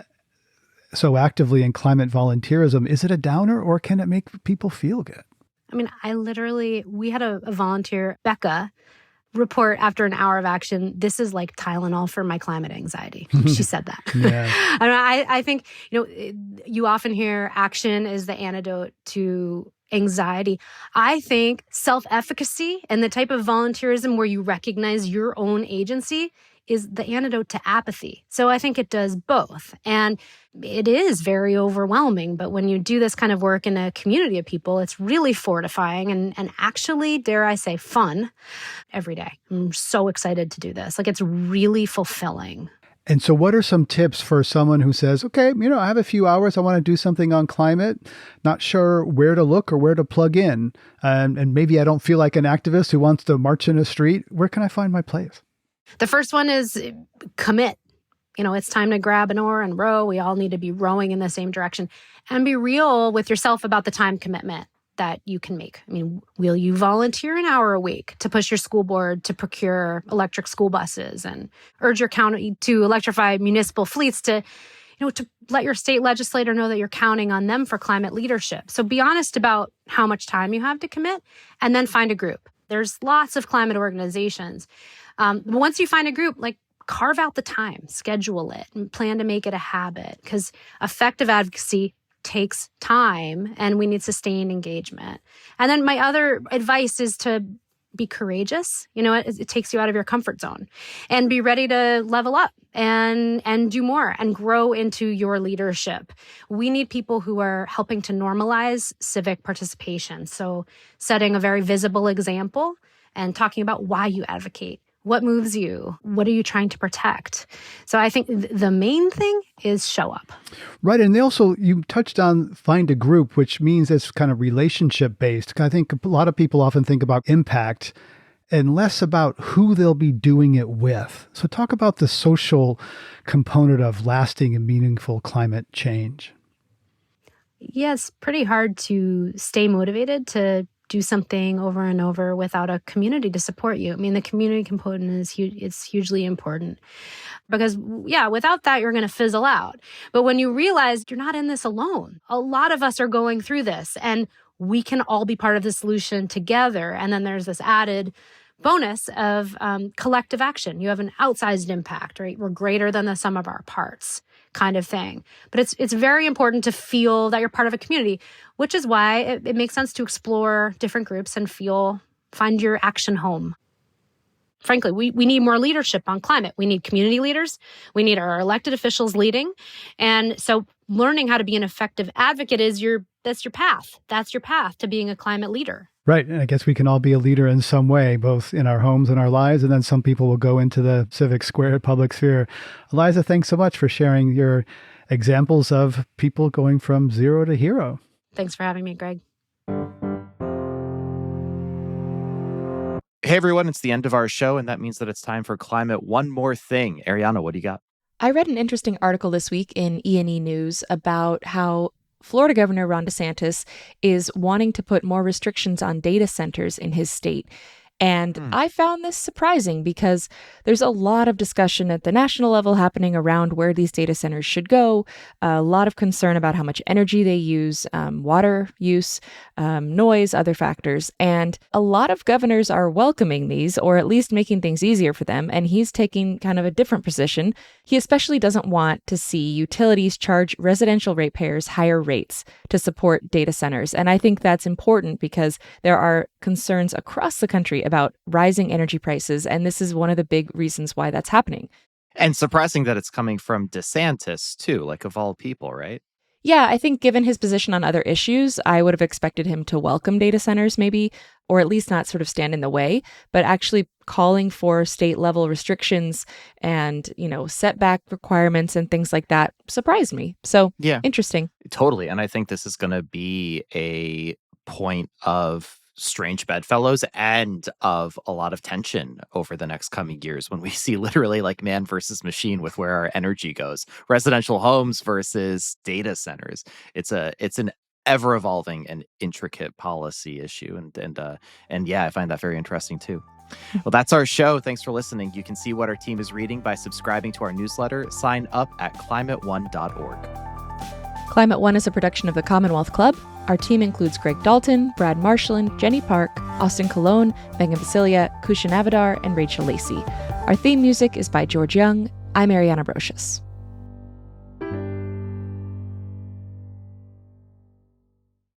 so actively in climate volunteerism. Is it a downer or can it make people feel good?
I mean, we had a volunteer, Becca, report after an hour of action, this is like Tylenol for my climate anxiety. She said that. Yeah. I think, you often hear action is the antidote to anxiety. I think self-efficacy and the type of volunteerism where you recognize your own agency is the antidote to apathy. So I think it does both. And it is very overwhelming. But when you do this kind of work in a community of people, it's really fortifying and actually, dare I say, fun every day. I'm so excited to do this. Like, it's really fulfilling.
And so what are some tips for someone who says, okay, I have a few hours, I want to do something on climate, not sure where to look or where to plug in, and maybe I don't feel like an activist who wants to march in a street. Where can I find my place?
The first one is commit. It's time to grab an oar and row. We all need to be rowing in the same direction and be real with yourself about the time commitment that you can make. I mean, will you volunteer an hour a week to push your school board to procure electric school buses and urge your county to electrify municipal fleets to let your state legislator know that you're counting on them for climate leadership? So be honest about how much time you have to commit and then find a group. There's lots of climate organizations. Once you find a group, carve out the time, schedule it, and plan to make it a habit because effective advocacy takes time and we need sustained engagement. And then my other advice is to be courageous. It takes you out of your comfort zone, and be ready to level up and do more and grow into your leadership. We need people who are helping to normalize civic participation. So setting a very visible example and talking about why you advocate. What moves you? What are you trying to protect? So I think the main thing is show up.
Right. And you touched on find a group, which means it's kind of relationship based. I think a lot of people often think about impact and less about who they'll be doing it with. So talk about the social component of lasting and meaningful climate change.
Yeah, it's pretty hard to stay motivated to do something over and over without a community to support you. I mean, the community component is huge. It's hugely important because, without that, you're going to fizzle out. But when you realize you're not in this alone, a lot of us are going through this, and we can all be part of the solution together. And then there's this added bonus of collective action. You have an outsized impact, right? We're greater than the sum of our parts, kind of thing. But it's very important to feel that you're part of a community, which is why it makes sense to explore different groups and find your action home. Frankly, we need more leadership on climate. We need community leaders. We need our elected officials leading. And so learning how to be an effective advocate that's your path. That's your path to being a climate leader.
Right. And I guess we can all be a leader in some way, both in our homes and our lives. And then some people will go into the civic square, public sphere. Eliza, thanks so much for sharing your examples of people going from zero to hero.
Thanks for having me, Greg.
Hey, everyone, it's the end of our show, and that means that it's time for Climate One More Thing. Ariana, what do you got?
I read an interesting article this week in E&E News about how Florida Governor Ron DeSantis is wanting to put more restrictions on data centers in his state. And I found this surprising because there's a lot of discussion at the national level happening around where these data centers should go, a lot of concern about how much energy they use, water use, noise, other factors. And a lot of governors are welcoming these, or at least making things easier for them. And he's taking kind of a different position. He especially doesn't want to see utilities charge residential ratepayers higher rates to support data centers. And I think that's important because there are concerns across the country about rising energy prices, and this is one of the big reasons why that's happening.
And surprising that it's coming from DeSantis, too, like of all people, right?
Yeah, I think given his position on other issues, I would have expected him to welcome data centers maybe, or at least not sort of stand in the way, but actually calling for state-level restrictions and, setback requirements and things like that surprised me. So, yeah, interesting.
Totally. And I think this is going to be a point of strange bedfellows and of a lot of tension over the next coming years when we see literally like man versus machine with where our energy goes, residential homes versus data centers. It's an ever evolving and intricate policy issue. And yeah, I find that very interesting too. Well, that's our show. Thanks for listening. You can see what our team is reading by subscribing to our newsletter. Sign up at climateone.org.
Climate One is a production of the Commonwealth Club. Our team includes Greg Dalton, Brad Marshland, Jenny Park, Austin Colon, Megan Basilia, Kushan Avadar, and Rachel Lacey. Our theme music is by George Young. I'm Ariana Brocious.